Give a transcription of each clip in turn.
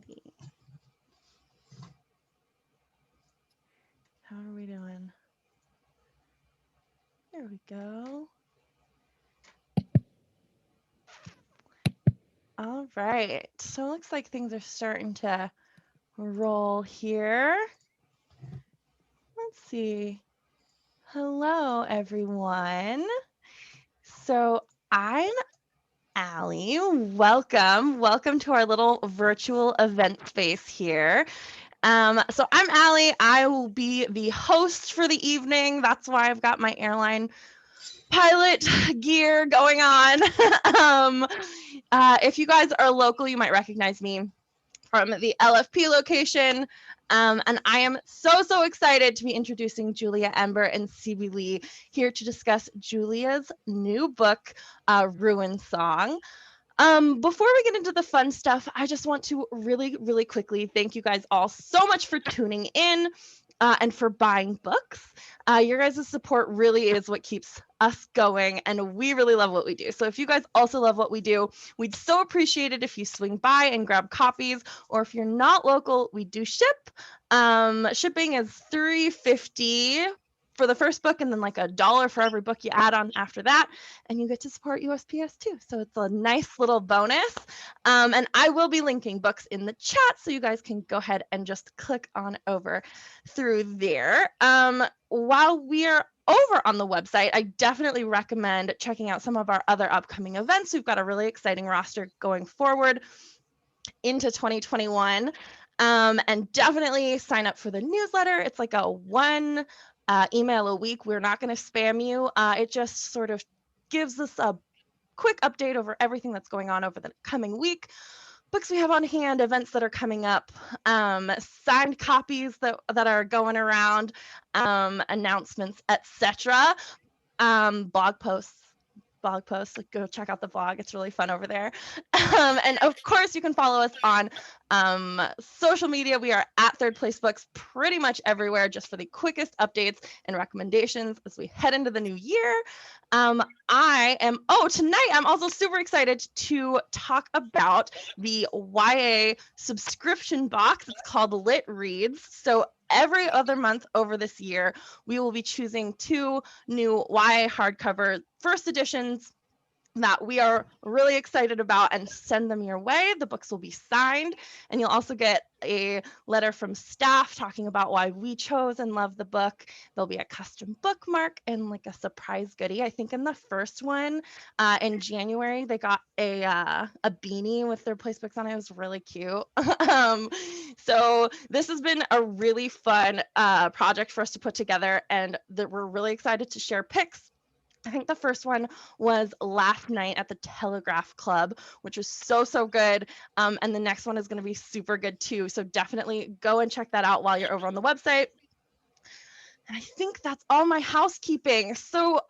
righty. How are we doing? There we go. All right. So it looks like things are starting to roll here. Let's see. Hello, everyone. So I'm Allie. Welcome to our little virtual event space here. So I'm Allie. I will be the host for the evening. That's why I've got my airline pilot gear going on. If you guys are local, you might recognize me from the LFP location. And I am so excited to be introducing Julia Ember and CB Lee here to discuss Julia's new book, Ruinsong. Before we get into the fun stuff, I just want to really quickly thank you guys all so much for tuning in and for buying books. Your guys' support really is what keeps us going, and we really love what we do. So if you guys also love what we do, we'd so appreciate it if you swing by and grab copies, or if you're not local, we do ship. Shipping is $3.50 for the first book, and then like $1 for every book you add on after that, and you get to support USPS too. So it's a nice little bonus. And I will be linking books in the chat, so you guys can go ahead and just click on over through there. While we are over on the website, I definitely recommend checking out some of our other upcoming events. We've got a really exciting roster going forward into 2021. And definitely sign up for the newsletter. It's like a one email a week. We're not going to spam you. It just sort of gives us a quick update over everything that's going on over the coming week. Books we have on hand, events that are coming up, signed copies that are going around, announcements, etc. Blog posts. Like, go check out the blog. It's really fun over there. And of course, you can follow us on social media. We are at Third Place Books pretty much everywhere, just for the quickest updates and recommendations as we head into the new year. Tonight I'm also super excited to talk about the YA subscription box. It's called Lit Reads. So every other month over this year, we will be choosing 2 new YA hardcover first editions that we are really excited about and send them your way. The books will be signed, and you'll also get a letter from staff talking about why we chose and love the book. There'll be a custom bookmark and like a surprise goodie. I think in the first one in January, they got a beanie with their place books on it. It was really cute. So this has been a really fun project for us to put together, and that we're really excited to share pics. I think the first one was last night at the Telegraph Club, which was so good. And the next one is going to be super good too. So definitely go and check that out while you're over on the website. And I think that's all my housekeeping. So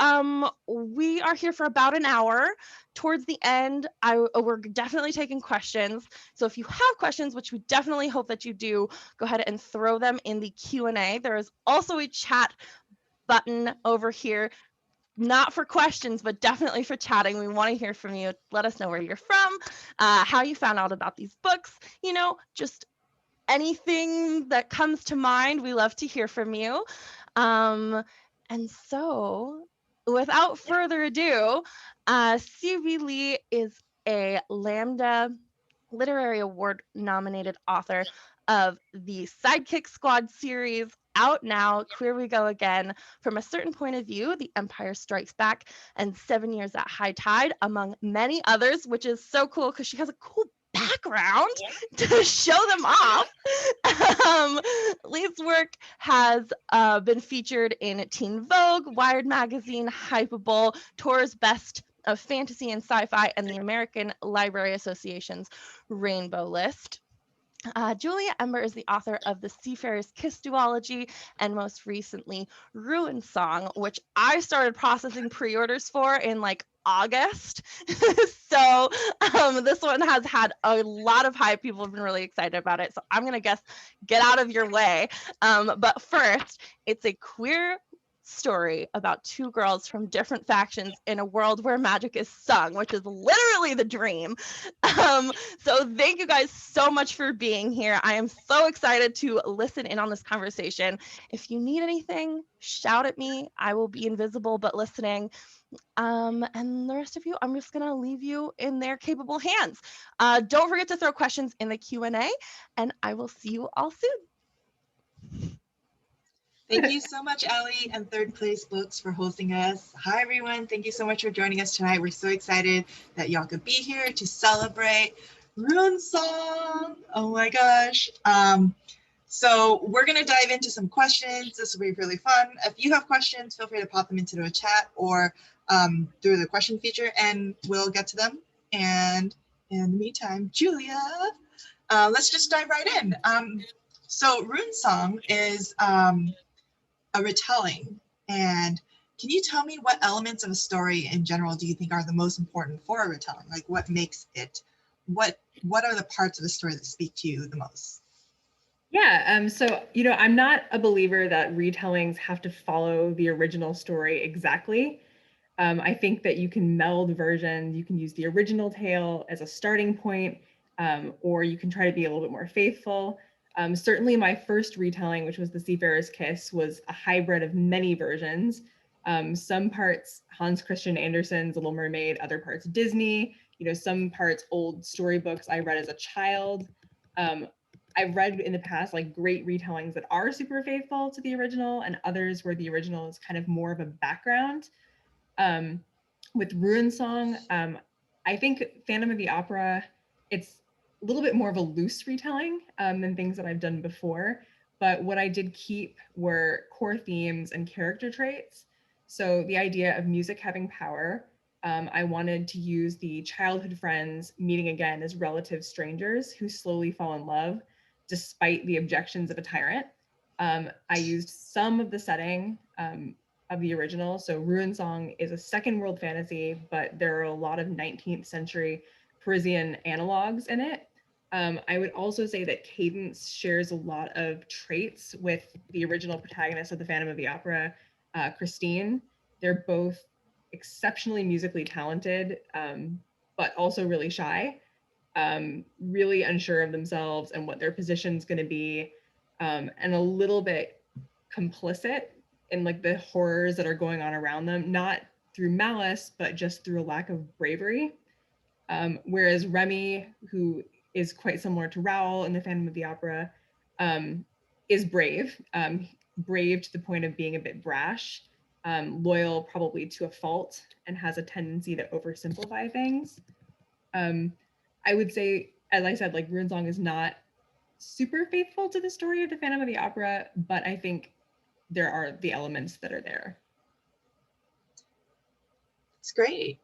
we are here for about an hour. Towards the end, we're definitely taking questions. So if you have questions, which we definitely hope that you do, go ahead and throw them in the Q&A. There is also a chat button over here. Not for questions, but definitely for chatting. We want to hear from you. Let us know where you're from, how you found out about these books, just anything that comes to mind. We love to hear from you. And so without further ado, CB Lee is a Lambda Literary Award nominated author of the Sidekick Squad series, out now, Queer We Go Again, From a Certain Point of View, The Empire Strikes Back, and 7 Years at High Tide, among many others, which is so cool because she has a cool background to show them off. Lee's work has been featured in Teen Vogue, Wired Magazine, Hypable, Tor's Best of Fantasy and Sci-Fi, and the American Library Association's Rainbow List. Julia Ember is the author of the Seafarer's Kiss duology, and most recently Ruinsong, which I started processing pre-orders for in like August. So this one has had a lot of hype. People have been really excited about it. So I'm gonna get out of your way. But first, it's a queer story about two girls from different factions in a world where magic is sung, which is literally the dream. So thank you guys so much for being here. I am so excited to listen in on this conversation. If you need anything, shout at me. I will be invisible but listening. And the rest of you, I'm just gonna leave you in their capable hands. Don't forget to throw questions in the Q&A, and I will see you all soon. Thank you so much, Ellie and Third Place Books for hosting us. Hi, everyone. Thank you so much for joining us tonight. We're so excited that y'all could be here to celebrate Ruinsong. Oh my gosh. So we're going to dive into some questions. This will be really fun. If you have questions, feel free to pop them into the chat or through the question feature, and we'll get to them. And in the meantime, Julia, let's just dive right in. So Ruinsong is a retelling. And can you tell me what elements of a story in general do you think are the most important for a retelling? Like what makes it? What are the parts of the story that speak to you the most? Yeah, so, I'm not a believer that retellings have to follow the original story exactly. I think that you can meld versions, you can use the original tale as a starting point, or you can try to be a little bit more faithful. Certainly my first retelling, which was The Seafarer's Kiss, was a hybrid of many versions. Some parts Hans Christian Andersen's Little Mermaid, other parts Disney, some parts old storybooks I read as a child. I've read in the past like great retellings that are super faithful to the original, and others where the original is kind of more of a background. With Ruinsong, I think Phantom of the Opera, it's a little bit more of a loose retelling than things that I've done before. But what I did keep were core themes and character traits. So the idea of music having power, I wanted to use the childhood friends meeting again as relative strangers who slowly fall in love despite the objections of a tyrant. I used some of the setting of the original. So Ruinsong is a second world fantasy, but there are a lot of 19th century Parisian analogs in it. I would also say that Cadence shares a lot of traits with the original protagonist of the Phantom of the Opera, Christine. They're both exceptionally musically talented, but also really shy, really unsure of themselves and what their position's going to be, and a little bit complicit in like the horrors that are going on around them, not through malice, but just through a lack of bravery. Whereas Remy, who is quite similar to Raoul in the Phantom of the Opera, is brave, brave to the point of being a bit brash, loyal probably to a fault, and has a tendency to oversimplify things. I would say, as I said, like Ruinsong is not super faithful to the story of the Phantom of the Opera, but I think there are the elements that are there. It's great.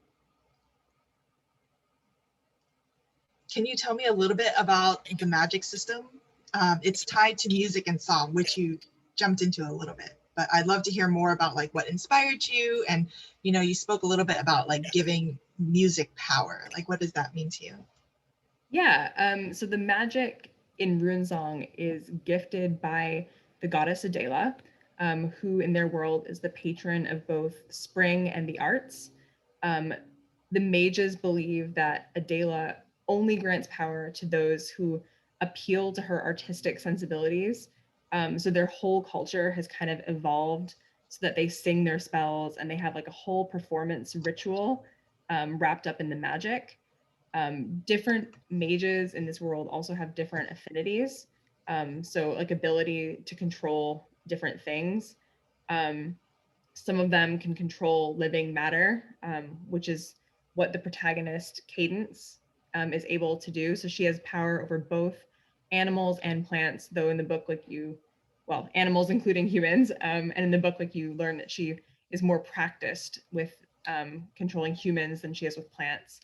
Can you tell me a little bit about the magic system? It's tied to music and song, which you jumped into a little bit, but I'd love to hear more about like what inspired you. And, you spoke a little bit about like giving music power. Like, what does that mean to you? Yeah, so the magic in Ruinsong is gifted by the goddess Adela, who in their world is the patron of both spring and the arts. The mages believe that Adela only grants power to those who appeal to her artistic sensibilities. So their whole culture has kind of evolved so that they sing their spells and they have like a whole performance ritual wrapped up in the magic. Different mages in this world also have different affinities. So like ability to control different things. Some of them can control living matter, which is what the protagonist Cadence is able to do. So she has power over both animals and plants, though in the book, animals including humans, and in the book, you learn that she is more practiced with controlling humans than she is with plants.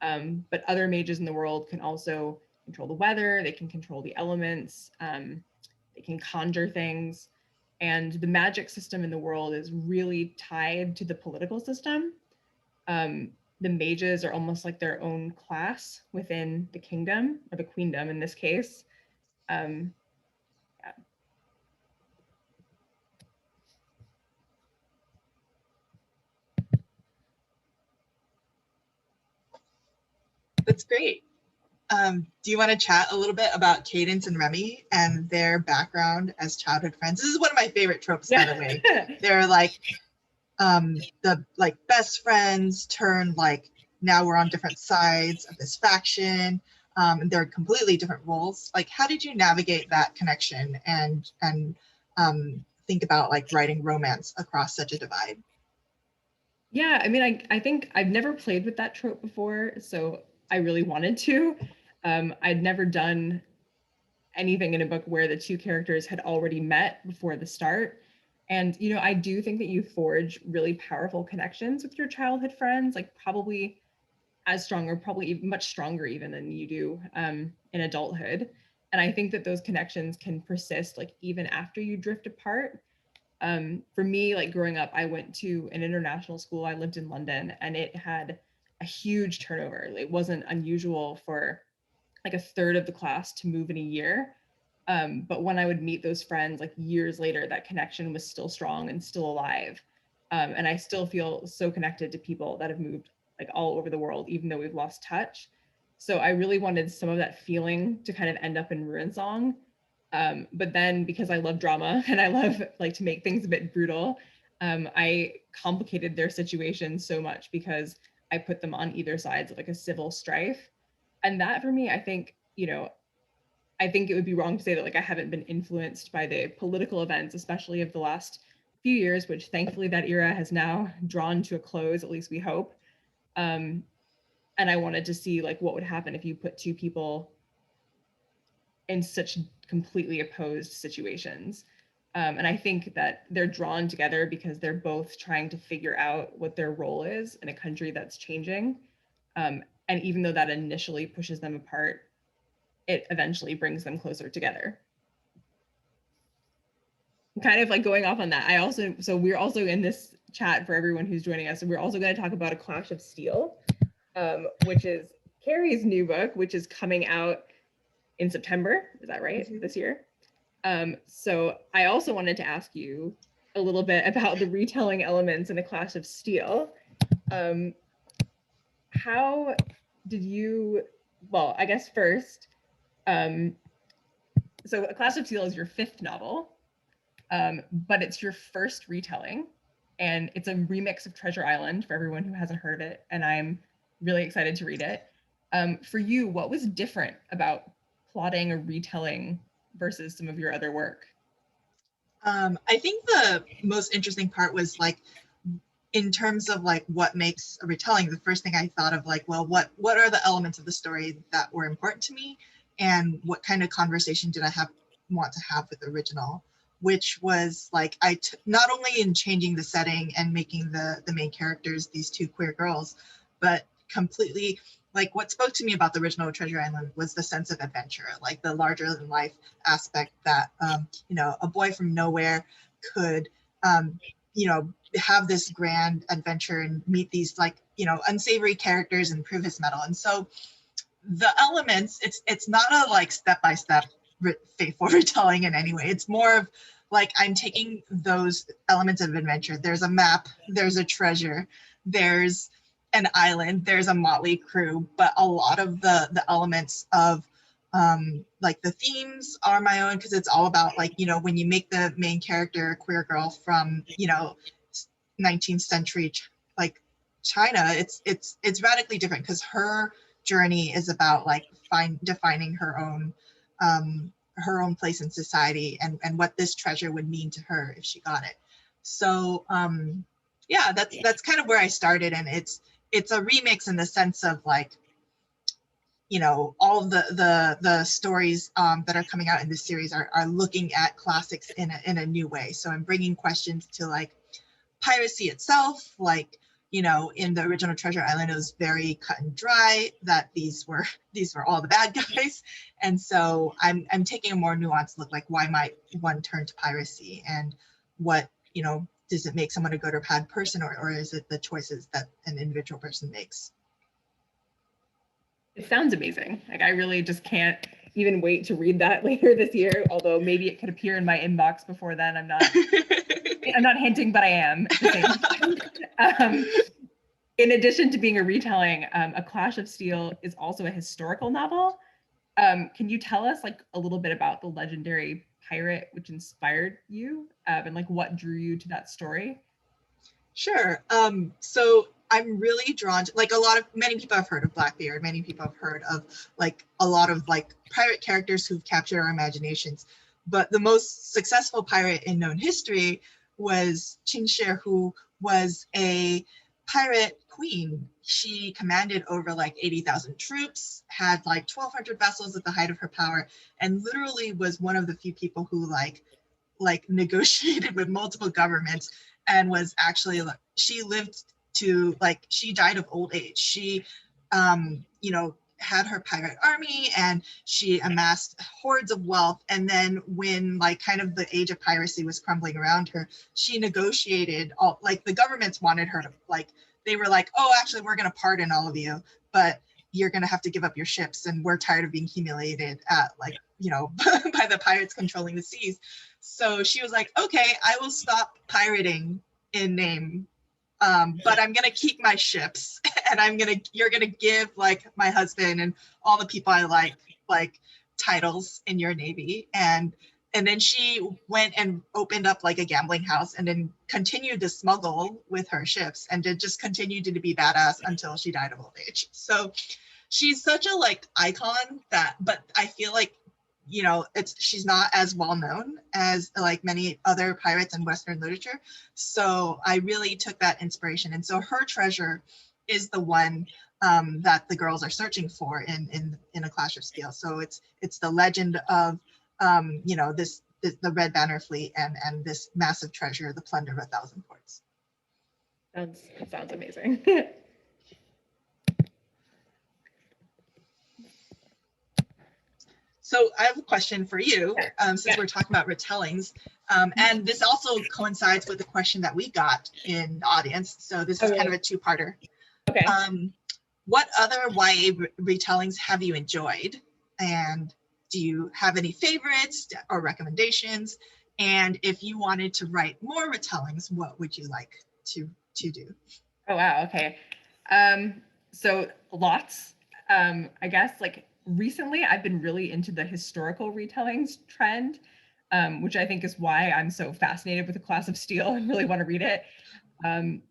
But other mages in the world can also control the weather, they can control the elements, they can conjure things. And the magic system in the world is really tied to the political system. The mages are almost like their own class within the kingdom, or the queendom in this case. Yeah. That's great. Do you want to chat a little bit about Cadence and Remy and their background as childhood friends? This is one of my favorite tropes, by the way. They're like the like best friends turned like now we're on different sides of this faction. And they're completely different roles. Like, how did you navigate that connection and think about like writing romance across such a divide? Yeah, I mean, I think I've never played with that trope before, so I really wanted to. I'd never done anything in a book where the two characters had already met before the start. And, you know, I do think that you forge really powerful connections with your childhood friends, like probably as strong or probably much stronger even than you do in adulthood. And I think that those connections can persist like even after you drift apart. For me, like growing up, I went to an international school. I lived in London and it had a huge turnover. It wasn't unusual for like a third of the class to move in a year. But when I would meet those friends like years later, that connection was still strong and still alive. And I still feel so connected to people that have moved like all over the world, even though we've lost touch. So I really wanted some of that feeling to kind of end up in Ruinsong. But then because I love drama and I love like to make things a bit brutal, I complicated their situation so much because I put them on either sides of like a civil strife. And that for me, I think, you know, I think it would be wrong to say that like I haven't been influenced by the political events, especially of the last few years, which thankfully that era has now drawn to a close, at least we hope. And I wanted to see like what would happen if you put two people in such completely opposed situations. And I think that they're drawn together because they're both trying to figure out what their role is in a country that's changing. And even though that initially pushes them apart, it eventually brings them closer together. Kind of like going off on that, so we're also in this chat for everyone who's joining us, and we're also going to talk about A Clash of Steel, which is Carrie's new book, which is coming out in September. Is that right? Mm-hmm. This year. So I also wanted to ask you a little bit about the retelling elements in A Clash of Steel. How did you, well, I guess first, so A Clash of Steel is your fifth novel, but it's your first retelling, and it's a remix of Treasure Island for everyone who hasn't heard of it, and I'm really excited to read it. For you, what was different about plotting a retelling versus some of your other work? I think the most interesting part was like, in terms of like what makes a retelling, the first thing I thought of like, well, what are the elements of the story that were important to me, and what kind of conversation did I want to have with the original, which was like not only in changing the setting and making the main characters these two queer girls, but completely like what spoke to me about the original Treasure Island was the sense of adventure, like the larger than life aspect that you know, a boy from nowhere could you know, have this grand adventure and meet these like, you know, unsavory characters and prove his mettle. And so the elements, it's not a like step-by-step faithful retelling in any way. It's more of like, I'm taking those elements of adventure. There's a map, there's a treasure, there's an island, there's a motley crew, but a lot of the elements of like the themes are my own, because it's all about like, you know, when you make the main character a queer girl from, you know, 19th century like China, it's radically different, because her journey is about like defining her own place in society, and what this treasure would mean to her if she got it. So yeah, that's kind of where I started, and it's a remix in the sense of like, you know, all of the stories that are coming out in this series are looking at classics in a new way. So I'm bringing questions to like piracy itself, like, you know, in the original Treasure Island, it was very cut and dry that these were all the bad guys, and so I'm taking a more nuanced look, like why might one turn to piracy, and what, you know, does it make someone a good or bad person, or is it the choices that an individual person makes? It sounds amazing. Like I really just can't even wait to read that later this year, although maybe it could appear in my inbox before then. I'm not hinting, but I am at the same time. in addition to being a retelling, A Clash of Steel is also a historical novel. Can you tell us like a little bit about the legendary pirate which inspired you, and like what drew you to that story? Sure. So I'm really drawn to, like, many people have heard of Blackbeard. Many people have heard of like a lot of like pirate characters who've captured our imaginations. But the most successful pirate in known history was Qingshi, who was a pirate queen. She commanded over like 80,000 troops, had like 1,200 vessels at the height of her power, and literally was one of the few people who like negotiated with multiple governments, and was actually, she lived to, like, she died of old age. She you know, had her pirate army, and she amassed hordes of wealth, and then when like kind of the age of piracy was crumbling around her, she negotiated all, like, the governments wanted her to, like, they were like, oh, actually we're going to pardon all of you, but you're going to have to give up your ships, and we're tired of being humiliated at, like, you know, by the pirates controlling the seas. So she was like, okay, I will stop pirating in name, but I'm gonna keep my ships, and you're gonna give like my husband and all the people I like titles in your navy. And then she went and opened up like a gambling house, and then continued to smuggle with her ships, and just continued to be badass until she died of old age. So she's such a like icon that, but I feel like, you know, she's not as well known as like many other pirates in Western literature. So I really took that inspiration. And so her treasure is the one that the girls are searching for in A Clash of Steel. So it's the legend of you know, the Red Banner fleet, and this massive treasure, the plunder of 1,000 ports. Sounds amazing. So I have a question for you, since we're talking about retellings, and this also coincides with the question that we got in the audience. So this is kind of a two-parter. Okay. What other YA retellings have you enjoyed? And do you have any favorites or recommendations? And if you wanted to write more retellings, what would you like to do? Oh, wow. Okay. So lots. I guess like recently I've been really into the historical retellings trend, which I think is why I'm so fascinated with A Clash of Steel and really want to read it.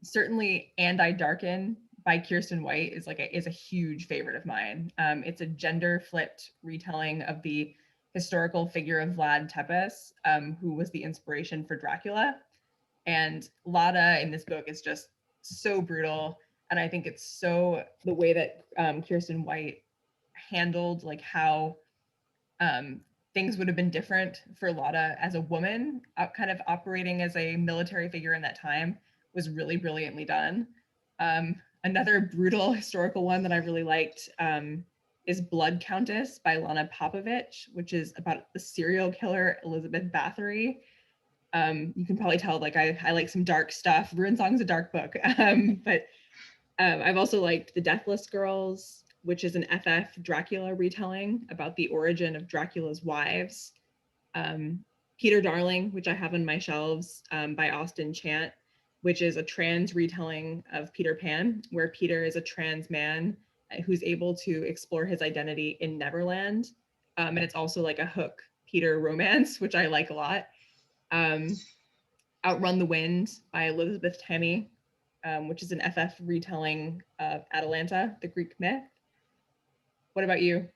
Certainly And I Darken by Kiersten White is a huge favorite of mine. It's a gender flipped retelling of the historical figure of Vlad Tepes, who was the inspiration for Dracula. And Lada in this book is just so brutal. And I think it's so the way that Kiersten White handled like how things would have been different for Lada as a woman, kind of operating as a military figure in that time, was really brilliantly done. Another brutal historical one that I really liked is Blood Countess by Lana Popovich, which is about the serial killer Elizabeth Bathory. You can probably tell, like, I like some dark stuff. Ruinsong is a dark book, but I've also liked The Deathless Girls, which is an FF Dracula retelling about the origin of Dracula's wives. Peter Darling, which I have on my shelves, by Austin Chant, which is a trans retelling of Peter Pan, where Peter is a trans man who's able to explore his identity in Neverland. And it's also like a Hook Peter romance, which I like a lot. Outrun the Wind by Elizabeth Tenney, which is an FF retelling of Atalanta, the Greek myth. What about you?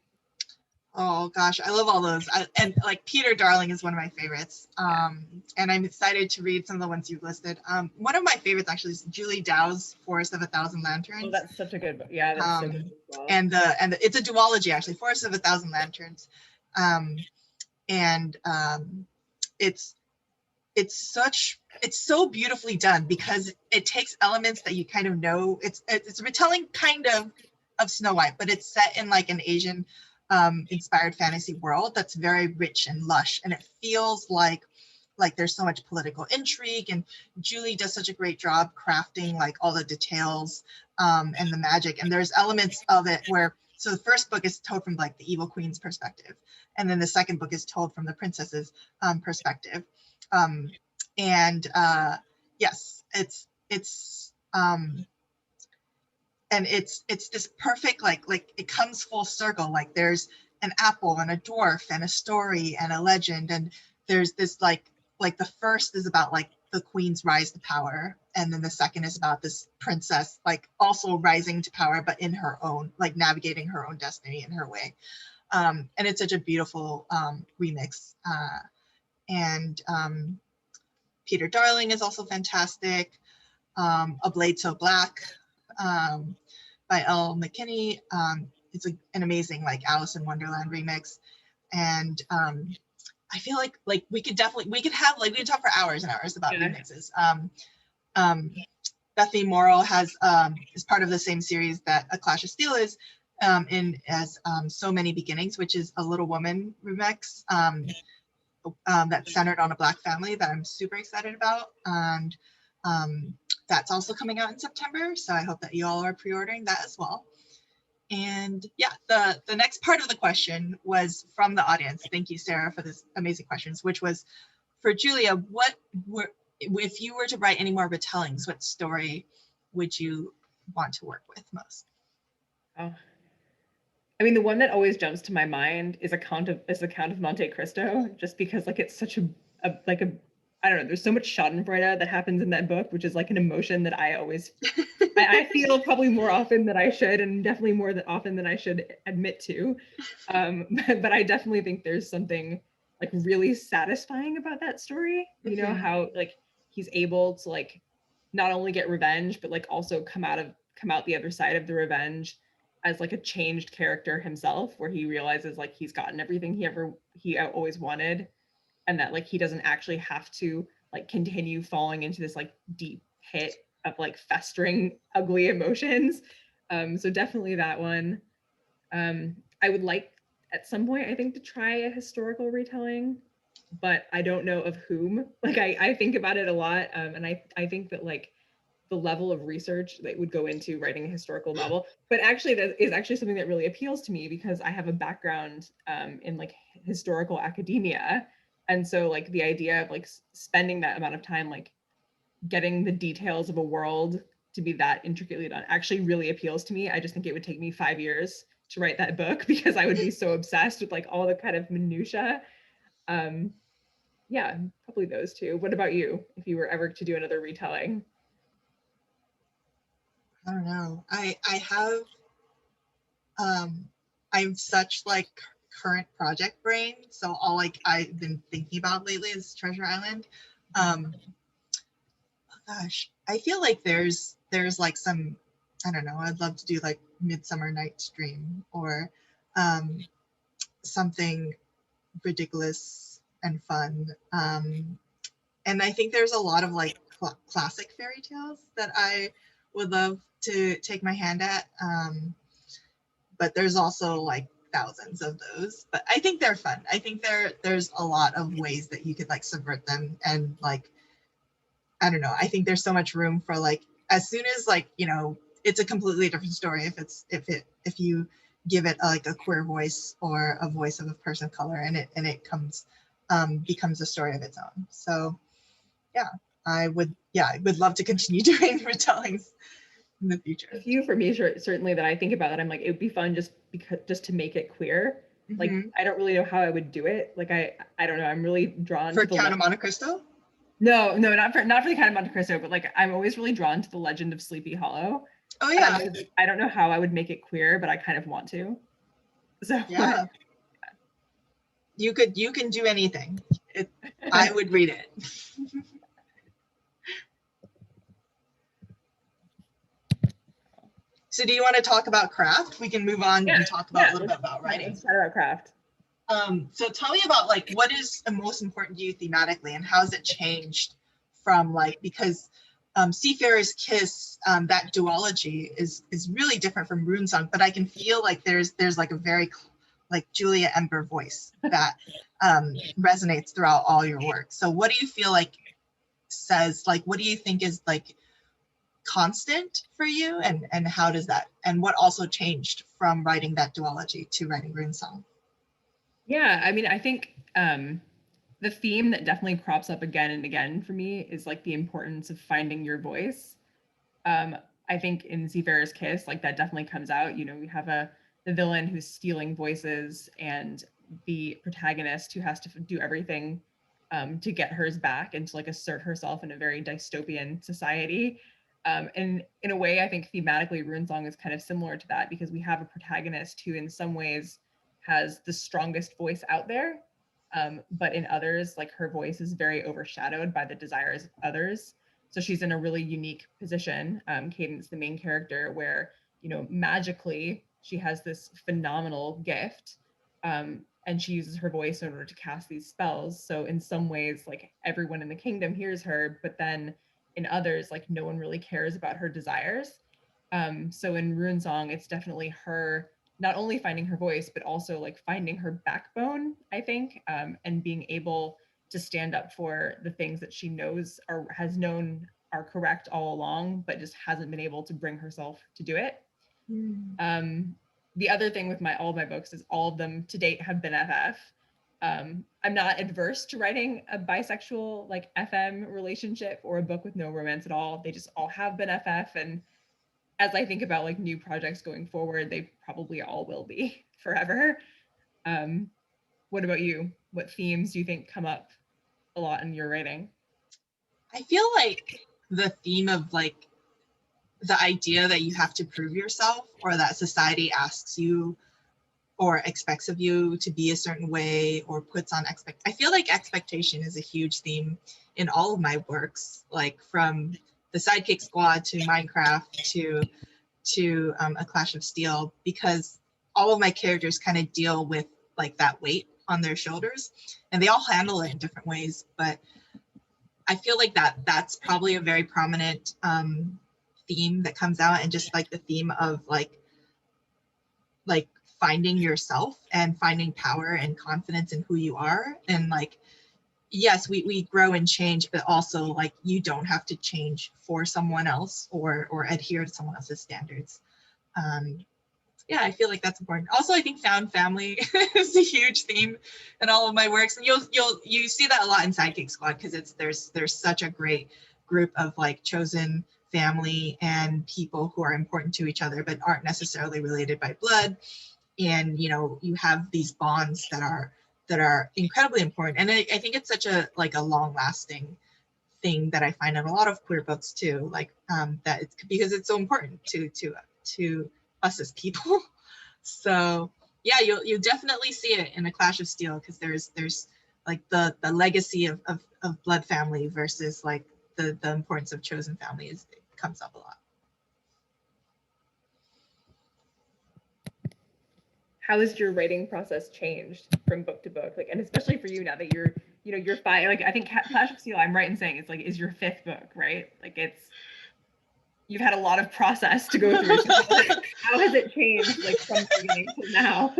Oh gosh, I love all those. And like Peter Darling is one of my favorites. And I'm excited to read some of the ones you've listed. One of my favorites actually is Julie Dow's Forest of 1,000 Lanterns. Oh, that's such a good book. Yeah, that's so good as well. And it's a duology actually, Forest of 1,000 Lanterns. It's so beautifully done because it takes elements that you kind of know. It's a retelling kind of Snow White, but it's set in like an Asian inspired fantasy world that's very rich and lush, and it feels like there's so much political intrigue, and Julie does such a great job crafting like all the details and the magic. And there's elements of it where, so the first book is told from like the evil queen's perspective, and then the second book is told from the princess's perspective. Yes, it's it's this perfect, like it comes full circle. Like there's an apple and a dwarf and a story and a legend, and there's this like the first is about like the queen's rise to power, and then the second is about this princess like also rising to power, but in her own, like navigating her own destiny in her way. And it's such a beautiful remix. And Peter Darling is also fantastic. A Blade So Black by Elle McKinney. It's an amazing like Alice in Wonderland remix. And I feel like we could talk for hours and hours about remixes. Bethany Morrow has is part of the same series that A Clash of Steel is in as So Many Beginnings, which is a Little Woman remix that's centered on a Black family that I'm super excited about. And that's also coming out in September. So I hope that you all are pre-ordering that as well. And yeah, the next part of the question was from the audience. Thank you, Sarah, for this amazing questions, which was for Julia, if you were to write any more retellings, what story would you want to work with most? Oh, I mean, the one that always jumps to my mind is the Count of Monte Cristo, just because like it's such a I don't know, there's so much schadenfreude that happens in that book, which is like an emotion that I always I feel probably more often than I should, and definitely more often than I should admit to. But I definitely think there's something like really satisfying about that story. You know, how like he's able to like not only get revenge, but like also come out the other side of the revenge as like a changed character himself, where he realizes like he's gotten everything he always wanted, and that like he doesn't actually have to like continue falling into this like deep pit of like festering ugly emotions. So definitely that one. I would like at some point, I think, to try a historical retelling, but I don't know of whom. Like I think about it a lot, and I think that like the level of research that would go into writing a historical novel, but actually that is actually something that really appeals to me because I have a background in like historical academia. And so like the idea of like spending that amount of time like getting the details of a world to be that intricately done actually really appeals to me. I just think it would take me 5 years to write that book because I would be so obsessed with like all the kind of minutia. Yeah, probably those two. What about you, if you were ever to do another retelling? I don't know. I have I'm such like current project brain, so all like I've been thinking about lately is Treasure Island. Oh gosh, I feel like there's like some, I don't know, I'd love to do like Midsummer Night's Dream or something ridiculous and fun. And I think there's a lot of like classic fairy tales that I would love to take my hand at. But there's also like thousands of those, but I think they're fun. I think there's a lot of ways that you could like subvert them, and like, I don't know, I think there's so much room for like, as soon as like, you know, it's a completely different story if you give it like a queer voice or a voice of a person of color, and it becomes a story of its own. So yeah, I would love to continue doing retellings in the future. A few for me, certainly, that I think about that I'm like, it would be fun just to make it queer. Like I don't really know how I would do it. Like I don't know. I'm really drawn for to the Count of Monte Cristo. No, not for the Count of Monte Cristo, but like I'm always really drawn to the Legend of Sleepy Hollow. Oh yeah. I don't know how I would make it queer, but I kind of want to. So yeah. You can do anything. I would read it. So do you want to talk about craft? We can move on and talk about a little bit about writing. Let's talk about craft. So tell me about like, what is the most important to you thematically, and how has it changed from like, because Seafarer's Kiss, that duology is really different from Ruinsong, but I can feel like there's like a very like Julia Ember voice that resonates throughout all your work. So what do you feel like says, like, what do you think is like constant for you, and how does that, and what also changed from writing that duology to writing Ruinsong? Yeah, I mean, I think the theme that definitely crops up again and again for me is like the importance of finding your voice. I think in Seafarer's Kiss, like that definitely comes out. You know, we have the villain who's stealing voices and the protagonist who has to do everything to get hers back and to like assert herself in a very dystopian society. And in a way, I think thematically, Ruinsong is kind of similar to that, because we have a protagonist who in some ways has the strongest voice out there. But in others, like her voice is very overshadowed by the desires of others. So she's in a really unique position, Cadence, the main character, where, you know, magically she has this phenomenal gift, and she uses her voice in order to cast these spells. So in some ways, like everyone in the kingdom hears her, but then in others, like no one really cares about her desires. So in Ruinsong, it's definitely her not only finding her voice, but also like finding her backbone, I think, and being able to stand up for the things that she knows or has known are correct all along, but just hasn't been able to bring herself to do it. The other thing with all of my books is all of them to date have been FF. I'm not adverse to writing a bisexual like FM relationship or a book with no romance at all. They just all have been FF, and as I think about like new projects going forward, they probably all will be forever. What about you? What themes do you think come up a lot in your writing? I feel like the theme of like the idea that you have to prove yourself, or that society asks you or expects of you to be a certain way, or puts on I feel like expectation is a huge theme in all of my works, like from the Sidekick Squad to Minecraft to A Clash of Steel, because all of my characters kind of deal with like that weight on their shoulders, and they all handle it in different ways. But I feel like that's probably a very prominent theme that comes out, and just like the theme of like finding yourself and finding power and confidence in who you are. And like, yes, we grow and change, but also like you don't have to change for someone else or adhere to someone else's standards. Yeah, I feel like that's important. Also, I think found family is a huge theme in all of my works, and you see that a lot in Sidekick Squad, because there's such a great group of like chosen family and people who are important to each other but aren't necessarily related by blood. And you know, you have these bonds that are incredibly important. And I think it's such a like a long-lasting thing that I find in a lot of queer books too, like that it's because it's so important to us as people. So yeah, you'll definitely see it in A Clash of Steel, because there's like the legacy of blood family versus like the importance of chosen family it comes up a lot. How has your writing process changed from book to book? Like, and especially for you now that you're fine. Like, I think Clash of Steel, I'm right in saying it's like is your 5th book, right? Like you've had a lot of process to go through. So how has it changed, like from the beginning to now?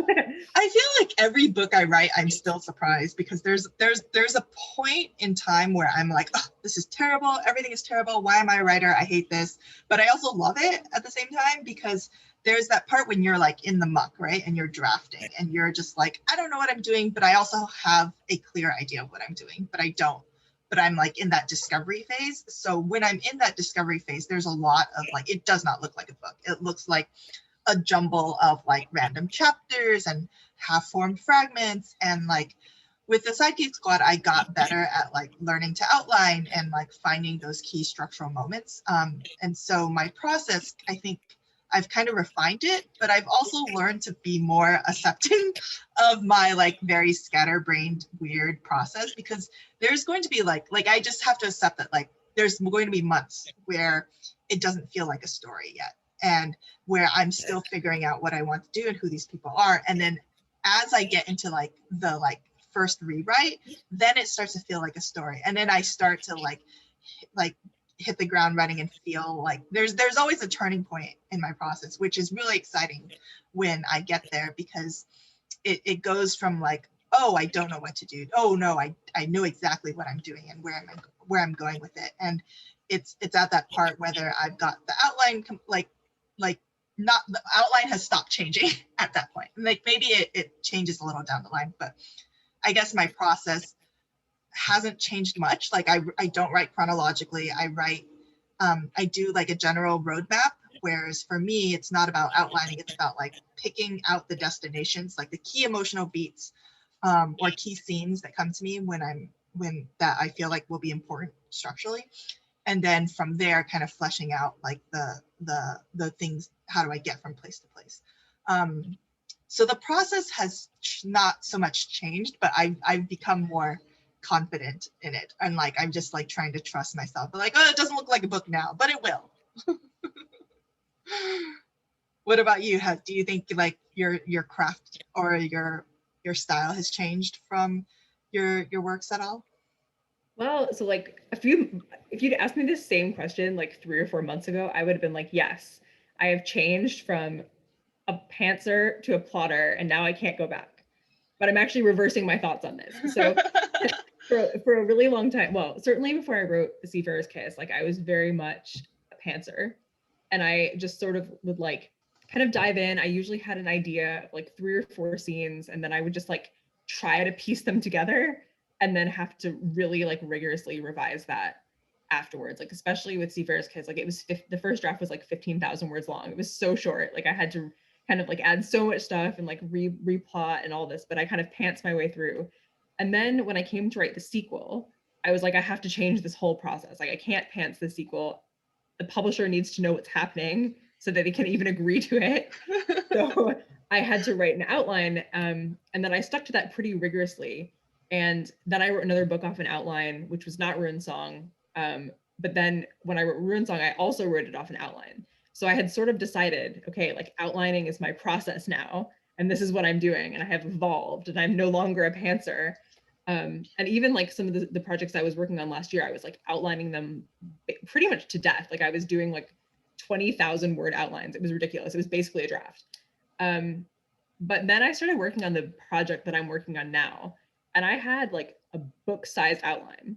I feel like every book I write, I'm still surprised, because there's a point in time where I'm like, oh, this is terrible. Everything is terrible. Why am I a writer? I hate this. But I also love it at the same time, because there's that part when you're like in the muck, right? And you're drafting and you're just like, I don't know what I'm doing, but I also have a clear idea of what I'm doing, but I don't. But I'm like in that discovery phase. So when I'm in that discovery phase, there's a lot of like, it does not look like a book. It looks like a jumble of like random chapters and half-formed fragments. And like with the Sidekick Squad, I got better at like learning to outline and like finding those key structural moments. And so my process, I think I've kind of refined it, but I've also learned to be more accepting of my like very scatterbrained, weird process, because there's going to be like I just have to accept that like there's going to be months where it doesn't feel like a story yet, and where I'm still figuring out what I want to do and who these people are. And then as I get into like the like first rewrite, then it starts to feel like a story. And then I start to like hit the ground running and feel like there's always a turning point in my process, which is really exciting when I get there, because it goes from like, oh, I don't know what to do. Oh no, I know exactly what I'm doing and where I'm going with it. And it's at that part whether I've got the outline like not the outline has stopped changing at that point. Like maybe it changes a little down the line, but I guess my process hasn't changed much. Like I don't write chronologically. I write I do like a general roadmap, whereas for me, it's not about outlining, it's about like picking out the destinations, like the key emotional beats or key scenes that come to me when that I feel like will be important structurally. And then from there, kind of fleshing out like the things, how do I get from place to place? So the process has not so much changed, but I've become more confident in it. And like, I'm just like trying to trust myself. But like, oh, it doesn't look like a book now, but it will. What about you? Do you think like your craft or your style has changed from your works at all? Well, so like if you'd asked me the same question like 3 or 4 months ago, I would have been like, yes, I have changed from a pantser to a plotter, and now I can't go back. But I'm actually reversing my thoughts on this. So for a really long time, well, certainly before I wrote The Seafarer's Kiss, like I was very much a pantser, and I just sort of would like kind of dive in. I usually had an idea of like 3 or 4 scenes, and then I would just like try to piece them together and then have to really like rigorously revise that afterwards. Like especially with Seafarer's Kiss, like it was the first draft was like 15,000 words long. It was so short. Like I had to kind of like add so much stuff and like replot and all this, but I kind of pants my way through. And then when I came to write the sequel, I was like, I have to change this whole process. Like I can't pants the sequel. The publisher needs to know what's happening so that they can even agree to it. So I had to write an outline, and then I stuck to that pretty rigorously. And then I wrote another book off an outline, which was not Ruinsong. But then when I wrote Ruinsong, I also wrote it off an outline. So I had sort of decided, okay, like outlining is my process now, and this is what I'm doing, and I have evolved, and I'm no longer a pantser. And even like some of the projects I was working on last year, I was like outlining them pretty much to death. Like I was doing like 20,000 word outlines. It was ridiculous. It was basically a draft. But then I started working on the project that I'm working on now, and I had like a book-sized outline.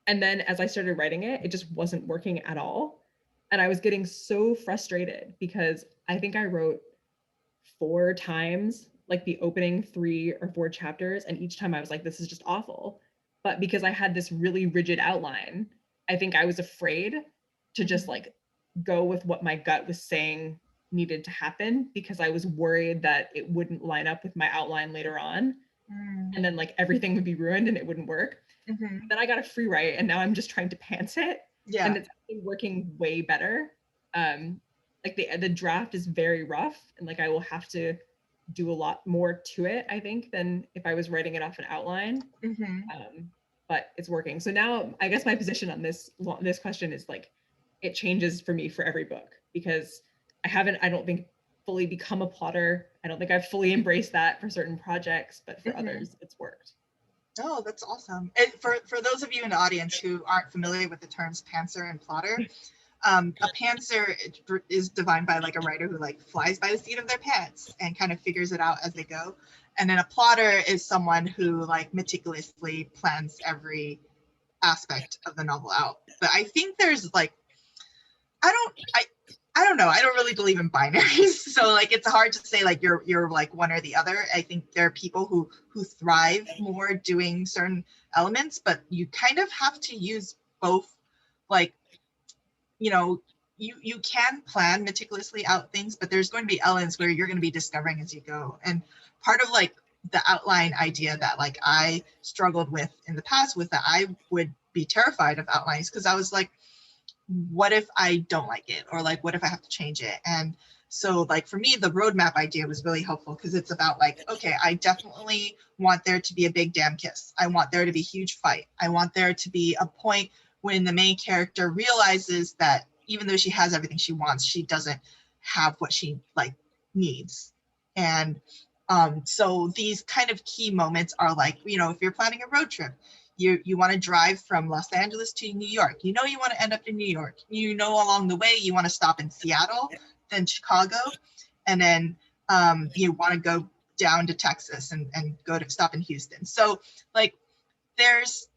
And then as I started writing it, it just wasn't working at all. And I was getting so frustrated because I think I wrote 4 times like the opening 3 or 4 chapters, and each time I was like, this is just awful. But because I had this really rigid outline, I think I was afraid to just like go with what my gut was saying needed to happen, because I was worried that it wouldn't line up with my outline later on. And then like everything would be ruined and it wouldn't work. Then I got a free write, and now I'm just trying to pants it. Yeah. And it's actually working way better. Like the draft is very rough, and like I will have to do a lot more to it, I think, than if I was writing it off an outline. But it's working. So now I guess my position on this question is like, it changes for me for every book, because I don't think fully become a plotter. I don't think I've fully embraced that for certain projects, but for others it's worked. Oh, that's awesome. And for those of you in the audience who aren't familiar with the terms pantser and plotter, a pantser is defined by like a writer who like flies by the seat of their pants and kind of figures it out as they go. And then a plotter is someone who like meticulously plans every aspect of the novel out. But I think there's like, I don't know. I don't really believe in binaries. So like, it's hard to say like you're like one or the other. I think there are people who thrive more doing certain elements, but you kind of have to use both. Like, you know, you can plan meticulously out things, but there's going to be elements where you're going to be discovering as you go. And part of like the outline idea that like I struggled with in the past was that I would be terrified of outlines, because I was like, what if I don't like it? Or like, what if I have to change it? And so like for me, the roadmap idea was really helpful, because it's about like, okay, I definitely want there to be a big damn kiss. I want there to be a huge fight. I want there to be a point when the main character realizes that even though she has everything she wants, she doesn't have what she like needs. And so these kind of key moments are like, you know, if you're planning a road trip, you want to drive from Los Angeles to New York. You know you want to end up in New York. You know along the way you want to stop in Seattle, then Chicago, and then you want to go down to Texas and go to stop in Houston. So like there's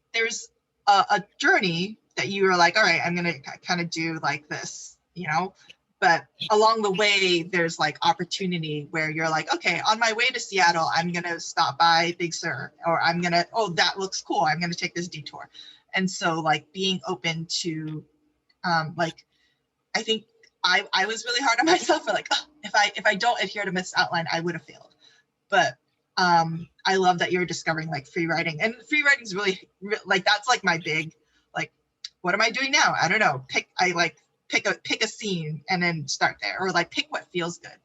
a journey that you are like, all right, I'm going to kind of do like this, you know, but along the way, there's like opportunity where you're like, okay, on my way to Seattle, I'm going to stop by Big Sur, or I'm going to, oh, that looks cool, I'm going to take this detour. And so like being open to Like, I think I was really hard on myself for like, oh, if I don't adhere to this outline, I would have failed. But I love that you're discovering like free writing, and free writing is really like, that's like my big, like, what am I doing now? I don't know. Pick a scene and then start there, or like pick what feels good.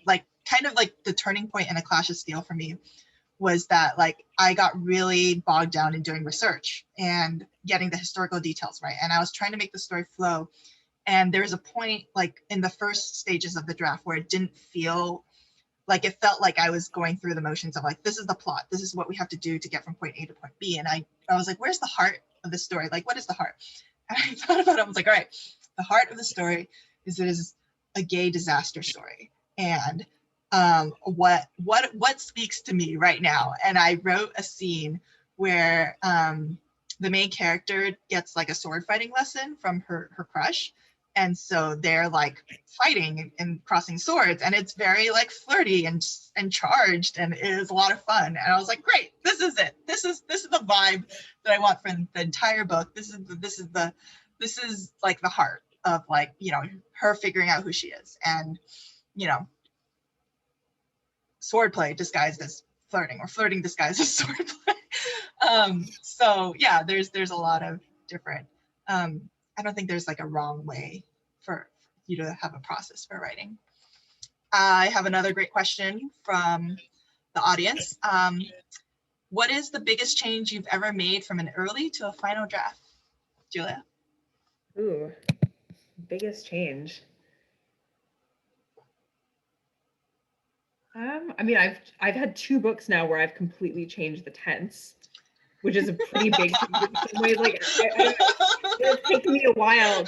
Like kind of like the turning point in A Clash of Steel for me was that like I got really bogged down in doing research and getting the historical details right, and I was trying to make the story flow. And there was a point like in the first stages of the draft where it didn't feel like, it felt like I was going through the motions of like, this is the plot, this is what we have to do to get from point A to point B. And I was like, where's the heart of the story? Like, what is the heart? And I thought about it. I was like, all right, the heart of the story is it is a gay disaster story. And what speaks to me right now? And I wrote a scene where the main character gets like a sword fighting lesson from her crush. And so they're like fighting and crossing swords, and it's very like flirty and charged, and it is a lot of fun. And I was like, great, this is it. This is the vibe that I want for the entire book. This is like the heart of like, you know, her figuring out who she is, and you know, swordplay disguised as flirting, or flirting disguised as swordplay. So yeah, there's a lot of different. I don't think there's like a wrong way for you to have a process for writing. I have another great question from the audience. What is the biggest change you've ever made from an early to a final draft? Julia? Ooh, biggest change. I mean, I've had 2 books now where I've completely changed the tense, which is a pretty big change in some ways. Like, it's taken me a while.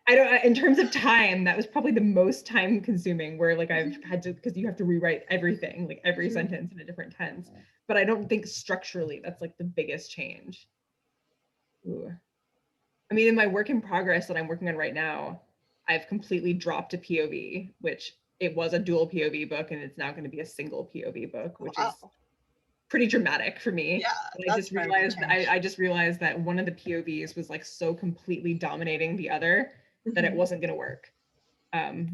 I don't, in terms of time, that was probably the most time consuming, where like I've had to, because you have to rewrite everything, like every sentence in a different tense. But I don't think structurally that's like the biggest change. Ooh. I mean, in my work in progress that I'm working on right now, I've completely dropped a POV, which it was a dual POV book, and it's now going to be a single POV book, which is pretty dramatic for me. Yeah, I just realized that one of the POVs was like so completely dominating the other that it wasn't going to work.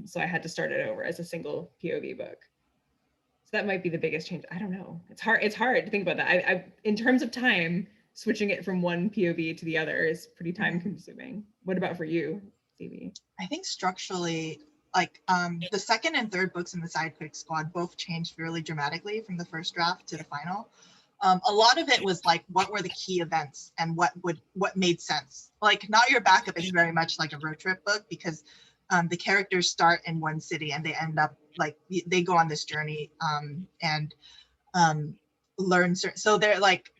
So I had to start it over as a single POV book. So that might be the biggest change. I don't know. It's hard to think about that. I in terms of time, switching it from one POV to the other is pretty time consuming. What about for you, Stevie? I think structurally, like the second and third books in the Sidekick Squad both changed really dramatically from the first draft to the final. A lot of it was like, what were the key events and what made sense? Like, Not Your Backup is very much like a road trip book, because the characters start in one city and they end up like, they go on this journey and learn certain, so they're like,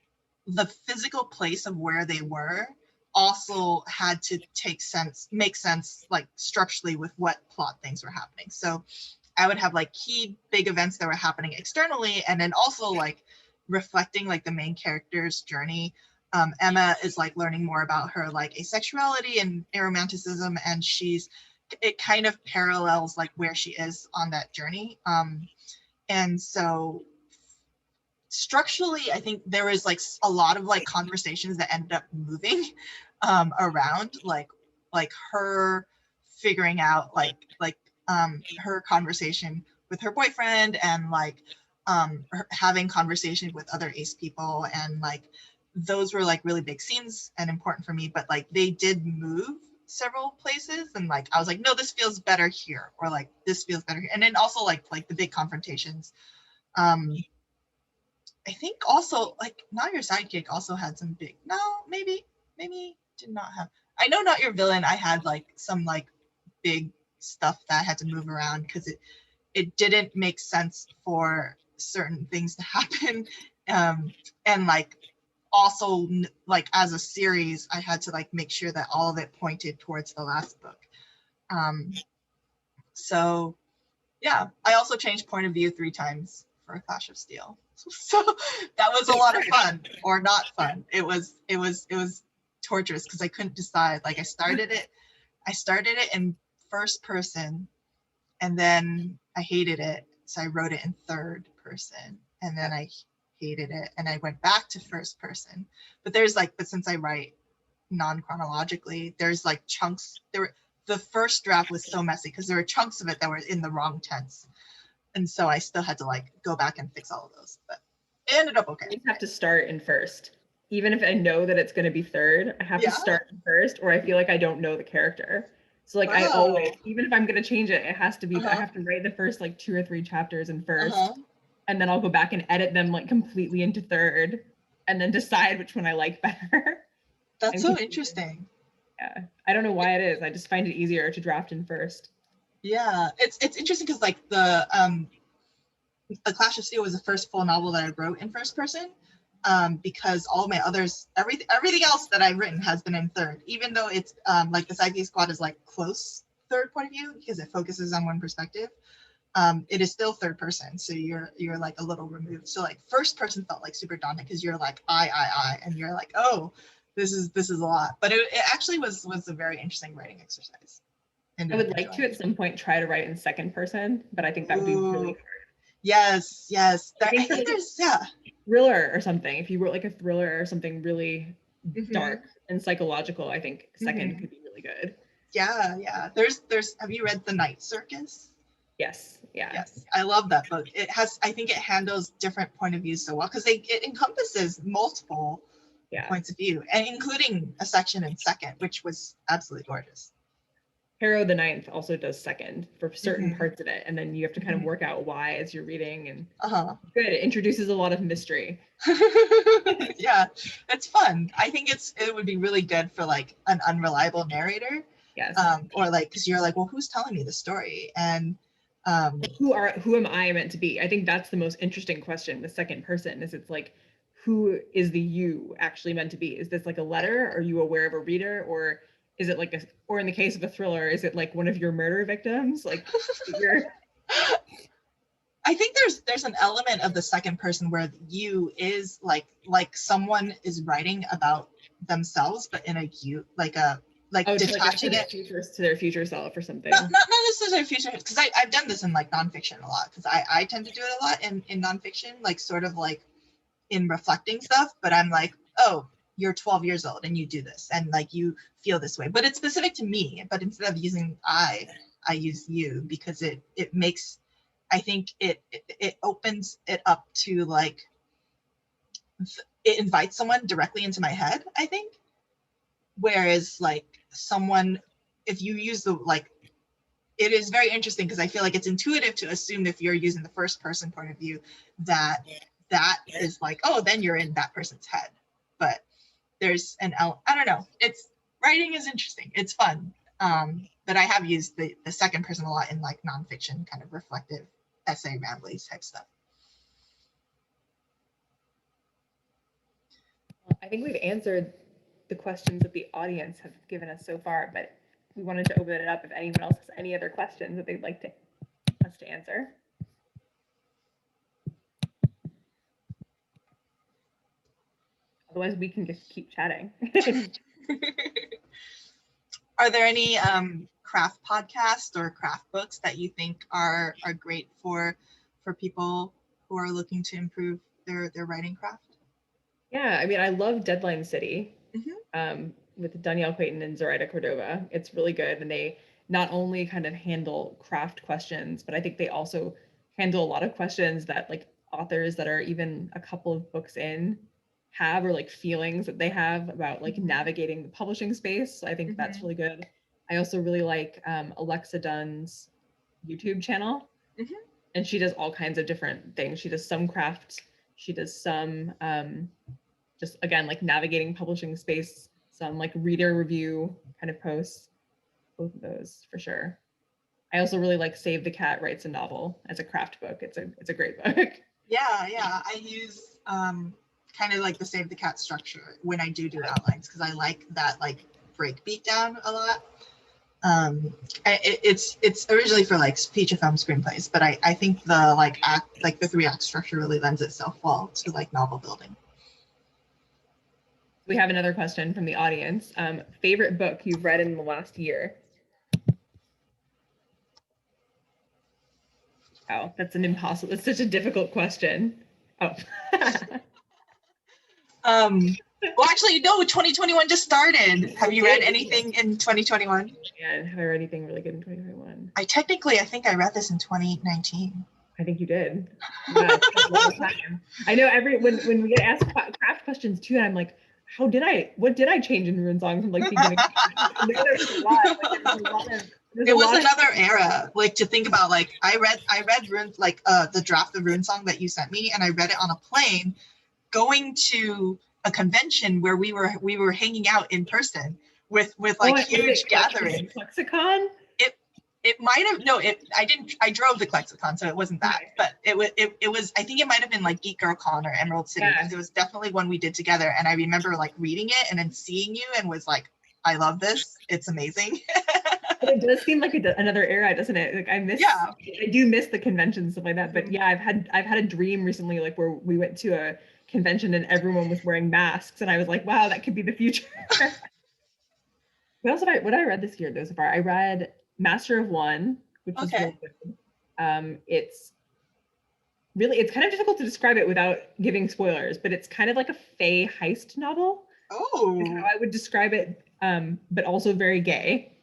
the physical place of where they were also had to make sense like structurally with what plot things were happening. So I would have like key big events that were happening externally, and then also like reflecting like the main character's journey. Emma is like learning more about her like asexuality and aromanticism, and it kind of parallels like where she is on that journey. And so structurally, I think there was like a lot of like conversations that ended up moving around, like her figuring out like her conversation with her boyfriend, and like her having conversation with other ace people, and like those were like really big scenes and important for me. But like they did move several places, and like I was like, no, this feels better here, or like this feels better here. And then also like the big confrontations. I think also like Not Your Sidekick also had some big, no, maybe did not have. I know Not Your Villain, I had like some like big stuff that I had to move around because it didn't make sense for certain things to happen. And like also like as a series, I had to like make sure that all of it pointed towards the last book. So yeah, I also changed point of view 3 times for A Clash of Steel. So that was a lot of fun, or not fun. It was torturous because I couldn't decide. Like I started it in first person, and then I hated it, so I wrote it in third person, and then I hated it, and I went back to first person. But since I write non-chronologically. There's like chunks. The first draft was so messy because there were chunks of it that were in the wrong tense. And so I still had to like go back and fix all of those, but it ended up okay. I just have to start in first. Even if I know that it's going to be third, I have to start in first, or I feel like I don't know the character. So like I always, even if I'm going to change it, it has to be, I have to write the first like 2 or 3 chapters in first, and then I'll go back and edit them like completely into third, and then decide which one I like better. That's so interesting. Yeah, I don't know why it is. I just find it easier to draft in first. Yeah, it's interesting because like the Clash of Steel was the first full novel that I wrote in first person, because all my others, everything else that I've written has been in third, even though it's like the Psyche Squad is like close third point of view because it focuses on one perspective. It is still third person, so you're like a little removed. So like first person felt like super daunting because you're like I, and you're like, oh, this is a lot. But it actually was a very interesting writing exercise. I would like to at some point try to write in second person, but I think that would be really hard. Yes. I think there's thriller or something. If you wrote like a thriller or something really dark and psychological, I think second could be really good. Yeah. There's have you read The Night Circus? Yes. Yeah. Yes. I love that book. I think it handles different point of views so well because it encompasses multiple points of view, and including a section in second, which was absolutely gorgeous. Harrow the Ninth also does second for certain parts of it, and then you have to kind of work out why as you're reading, and good. It introduces a lot of mystery. Yeah, it's fun. I think it would be really good for like an unreliable narrator. Yes. Or like because you're like, well, who's telling me the story, and who am I meant to be? I think that's the most interesting question. The second person is, it's like, who is the you actually meant to be? Is this like a letter? Are you aware of a reader, or is it like or in the case of a thriller, is it like one of your murder victims? Like I think there's an element of the second person where you is like someone is writing about themselves, but in a you like detaching it to their future self or something. Not necessarily future, because I've done this in like nonfiction a lot, because I tend to do it a lot in nonfiction, like sort of like in reflecting stuff, but I'm like, oh, you're 12 years old and you do this and like you feel this way, but it's specific to me. But instead of using I use you, because it makes, I think it opens it up to like, it invites someone directly into my head, I think. Whereas like someone, if you use the like, it is very interesting because I feel like it's intuitive to assume if you're using the first person point of view that is like, oh, then you're in that person's head. But there's I don't know. It's writing is interesting. It's fun. But I have used the second person a lot in like nonfiction, kind of reflective essay ramblings type stuff. I think we've answered the questions that the audience have given us so far, but we wanted to open it up if anyone else has any other questions that they'd like us to answer. Otherwise, we can just keep chatting. Are there any craft podcasts or craft books that you think are great for people who are looking to improve their writing craft? Yeah, I mean, I love Deadline City with Danielle Clayton and Zoraida Cordova. It's really good, and they not only kind of handle craft questions, but I think they also handle a lot of questions that like authors that are even a couple of books in have, or like feelings that they have about like navigating the publishing space. So I think that's really good. I also really like Alexa Dunn's YouTube channel, and she does all kinds of different things. She does some craft, she does some just again like navigating publishing space, some like reader review kind of posts. Both of those for sure. I also really like Save the Cat Writes a Novel as a craft book. It's a great book. Yeah, I use kind of like the Save the Cat structure when I do outlines, because I like that like breakbeat down a lot. It's originally for like feature film screenplays, but I think the like the 3-act structure really lends itself well to like novel building. We have another question from the audience. Favorite book you've read in the last year? Wow, that's such a difficult question. Oh. Well, actually, no, 2021 just started. Have you read anything in 2021? And have I read anything really good in 2021? I think I read this in 2019. I think you did. Yeah, I know when we get asked craft questions too, I'm like, what did I change in Ruinsong from like beginning? There's a lot. It was another era. Like to think about, like I read the draft of Ruinsong that you sent me, and I read it on a plane going to a convention where we were hanging out in person with like huge gatherings. Lexicon? It might have I drove the Lexicon, so it wasn't that, but it was I think it might have been like Geek Girl Con or Emerald City, because it was definitely one we did together. And I remember like reading it and then seeing you and was like, I love this, it's amazing. It does seem like another era, doesn't it? Like I do miss the conventions and stuff like that. But yeah, I've had a dream recently, like where we went to a convention and everyone was wearing masks, and I was like, wow, that could be the future. What did I read this year though so far? I read Master of One, which is really good. It's kind of difficult to describe it without giving spoilers, but it's kind of like a fae heist novel. Oh, how I would describe it, but also very gay.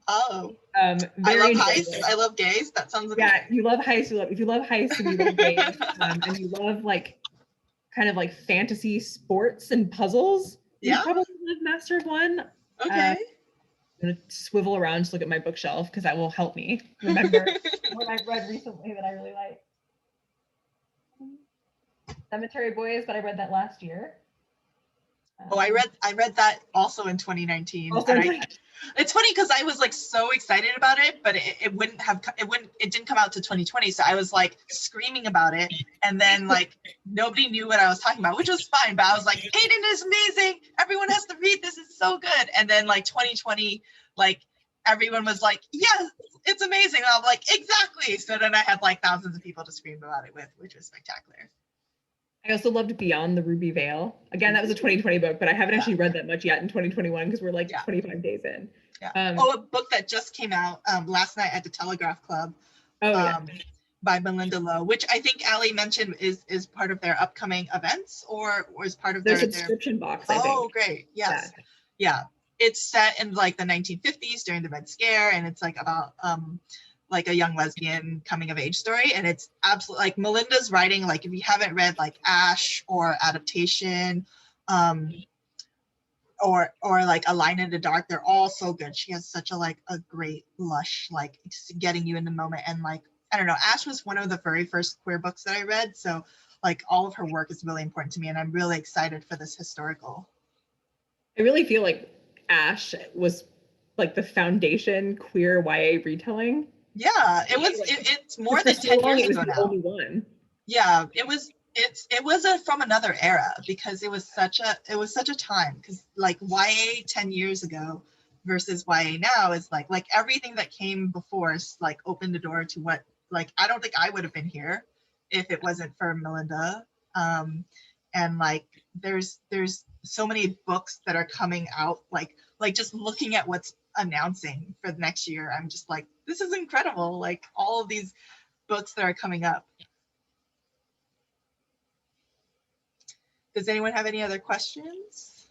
Oh, I love heists. I love gays. That sounds amazing. Yeah, you love heists. If you love heists and you love gays, and you love like kind of like fantasy sports and puzzles, you probably love Master of One. Okay. I'm gonna swivel around to look at my bookshelf because that will help me remember what I've read recently that I really like. Cemetery Boys, but I read that last year. I read that also in 2019. It's funny because I was like so excited about it, but it didn't come out to 2020. So I was like screaming about it, and then like nobody knew what I was talking about, which was fine. But I was like, Cadence is amazing. Everyone has to read this. It's so good. And then like 2020, like everyone was like, yes, it's amazing. And I'm like, exactly. So then I had like thousands of people to scream about it with, which was spectacular. I also loved Beyond the Ruby Veil. Again, that was a 2020 book, but I haven't actually read that much yet in 2021 because we're like 25 days in. Yeah. A book that just came out last night at the Telegraph Club by Melinda Lowe, which I think Ali mentioned is part of their upcoming events or is part of their subscription box, I think. Oh, great. Yes. Yeah. It's set in like the 1950s during the Red Scare, and it's like about like a young lesbian coming of age story. And it's absolutely like Melinda's writing, like if you haven't read like Ash or Adaptation or like A Line in the Dark, they're all so good. She has such a great lush, like getting you in the moment. And like, I don't know, Ash was one of the very first queer books that I read. So like all of her work is really important to me, and I'm really excited for this historical. I really feel like Ash was like the foundation queer YA retelling. Yeah, it was. It's more than 10 years ago now. Only one. Yeah, it was. It was from another era because it was such a time, because like YA 10 years ago versus YA now is like everything that came before us like opened the door to what, like I don't think I would have been here if it wasn't for Melinda. And like there's so many books that are coming out, like just looking at what's announcing for the next year, I'm just like, this is incredible, like all of these books that are coming up. Does anyone have any other questions?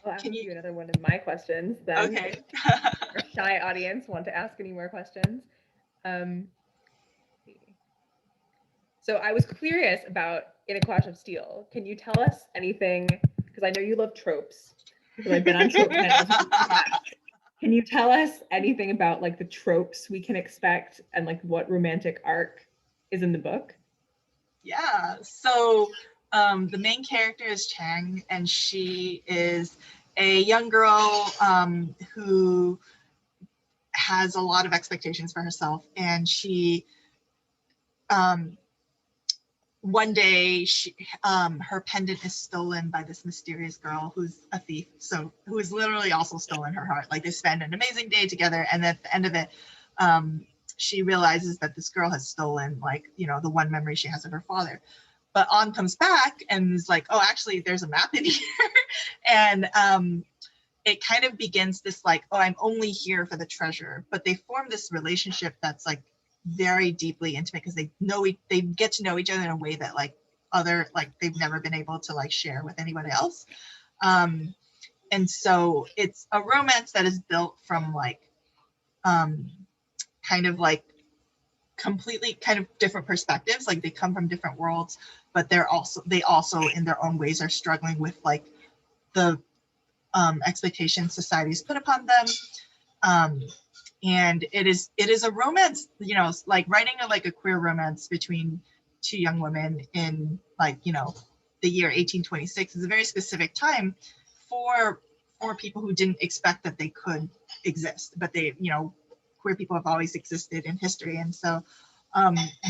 I'll ask you another one of my questions then. Okay. Our shy audience want to ask any more questions. So I was curious about In a Clash of Steel. Can you tell us anything? Because I know you love tropes. Because I've been on trope panels. Can you tell us anything about like the tropes we can expect and like what romantic arc is in the book? Yeah. So the main character is Chang, and she is a young girl who has a lot of expectations for herself, and she one day her pendant is stolen by this mysterious girl who's a thief, so who has literally also stolen her heart. Like they spend an amazing day together, and at the end of it she realizes that this girl has stolen, like, you know, the one memory she has of her father. But On comes back and is like, oh, actually there's a map in here. And it kind of begins this like, oh, I'm only here for the treasure. But they form this relationship that's like very deeply intimate because they get to know each other in a way that like they've never been able to like share with anybody else. And so it's a romance that is built from like kind of like completely kind of different perspectives. Like they come from different worlds, but they also in their own ways are struggling with like the expectations society's put upon them. And it is a romance, you know, like writing a queer romance between two young women in like, you know, the year 1826 is a very specific time for people who didn't expect that they could exist, but they, you know, queer people have always existed in history. And so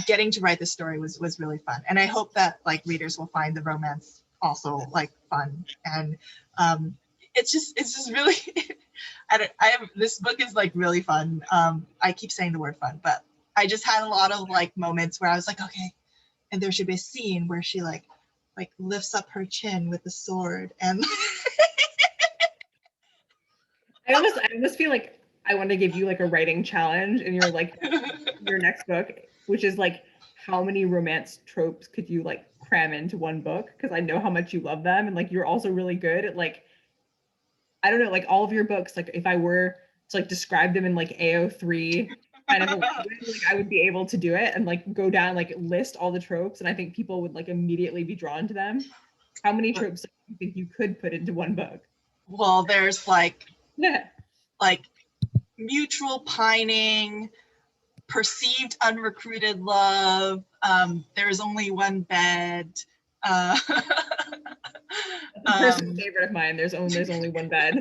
getting to write this story was really fun. And I hope that like readers will find the romance also like fun. And it's just really, this book is like really fun. I keep saying the word fun, but I just had a lot of like moments where I was like, okay, and there should be a scene where she like lifts up her chin with the sword and I almost feel like I want to give you like a writing challenge in your like your next book, which is like how many romance tropes could you like cram into one book? Because I know how much you love them, and like you're also really good at like, I don't know, like all of your books, like if I were to like describe them in like AO3 kind of language, like I would be able to do it and like go down, like list all the tropes, and I think people would like immediately be drawn to them. How many tropes do you think you could put into one book? well, there's like Yeah. like mutual pining, perceived unrecruited love, there's only one bed. That's a personal favorite of mine. There's only one bed.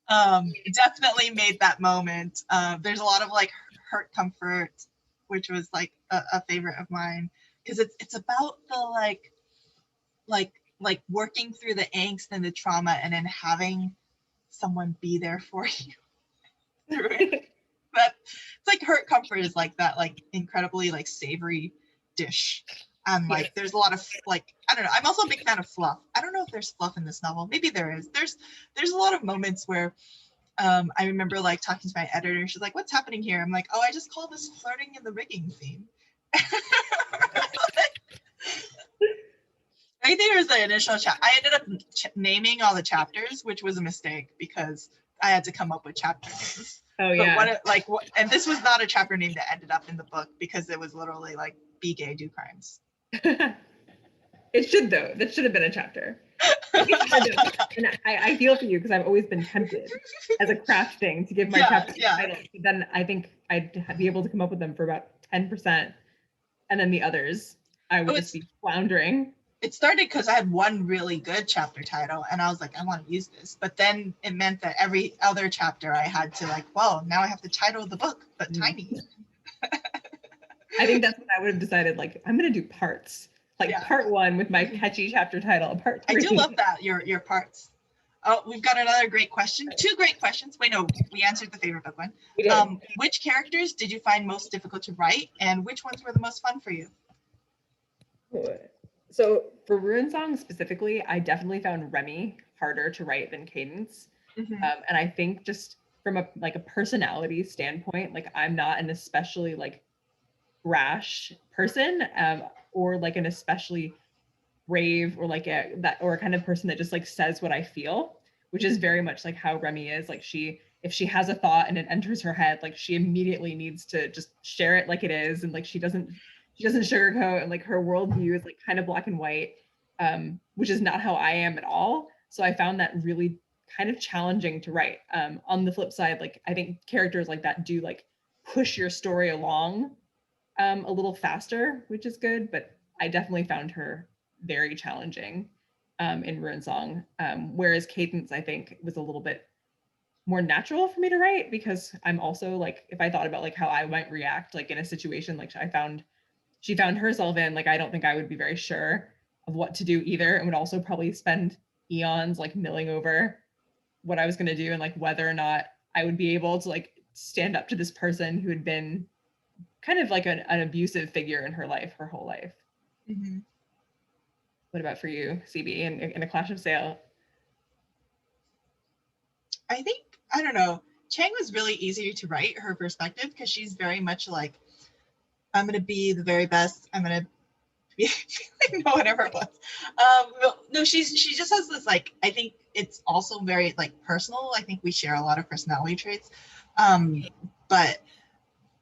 Definitely made that moment. There's a lot of like hurt comfort, which was like a favorite of mine, because it's about the like working through the angst and the trauma and then having someone be there for you through it. But it's like hurt comfort is like that like incredibly like savory dish. And like there's a lot of like, I don't know, I'm also a big fan of fluff. I don't know if there's fluff in this novel. Maybe there is. There's a lot of moments where I remember like talking to my editor. She's like, "What's happening here?" I'm like, "Oh, I just call this flirting in the rigging theme." I think it was the initial chat. I ended up naming all the chapters, which was a mistake because I had to come up with chapter names. Oh yeah. But and this was not a chapter name that ended up in the book because it was literally like "Be gay, do crimes." It should though. That should have been a chapter. And I feel for you because I've always been tempted as a craft thing to give my chapter title. But then I think I'd be able to come up with them for about 10%, and then the others I would just be floundering. It started because I had one really good chapter title and I was like, I want to use this. But then it meant that every other chapter I had to like, well, now I have to title the book, but tiny. I think that's what I would have decided. Like, I'm going to do parts. Like part 1 with my catchy chapter title. Part 3. I do love that, your parts. Oh, we've got another great question. 2 great questions. Wait, no, we answered the favorite book one. We did. Which characters did you find most difficult to write and which ones were the most fun for you? So for Ruinsong specifically, I definitely found Remy harder to write than Cadence. And I think just from a personality standpoint, like I'm not an especially like brash person, or like an especially brave or like that or a kind of person that just like says what I feel, which is very much like how Remy is. Like if she has a thought and it enters her head, like she immediately needs to just share it like it is, and like she doesn't sugarcoat, and like her worldview is like kind of black and white, which is not how I am at all. So I found that really kind of challenging to write. On the flip side, like I think characters like that do like push your story along a little faster, which is good, but I definitely found her very challenging in Ruinsong. Whereas Cadence, I think, was a little bit more natural for me to write because I'm also like, if I thought about like how I might react like in a situation like she found herself in, like I don't think I would be very sure of what to do either, and would also probably spend eons like milling over what I was going to do and like whether or not I would be able to like stand up to this person who had been kind of like an abusive figure in her life, her whole life. What about for you, CB, in A Clash of Sail? I think, I don't know, Chang was really easy to write, her perspective, because she's very much like, I'm going to be the very best. I'm going to be, no, whatever it was. No, she just has this, like, I think it's also very, like, personal. I think we share a lot of personality traits. But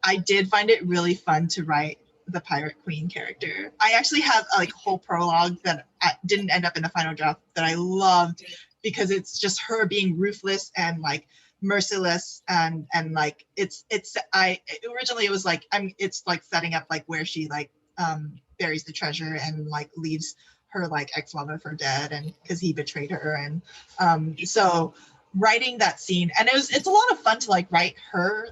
I did find it really fun to write the pirate queen character. I actually have a whole prologue that didn't end up in the final draft that I loved, because it's just her being ruthless and like merciless, and like originally it was like, it's like setting up like where she like buries the treasure and like leaves her like ex-lover for dead, and because he betrayed her, and so writing that scene, and it's a lot of fun to like write her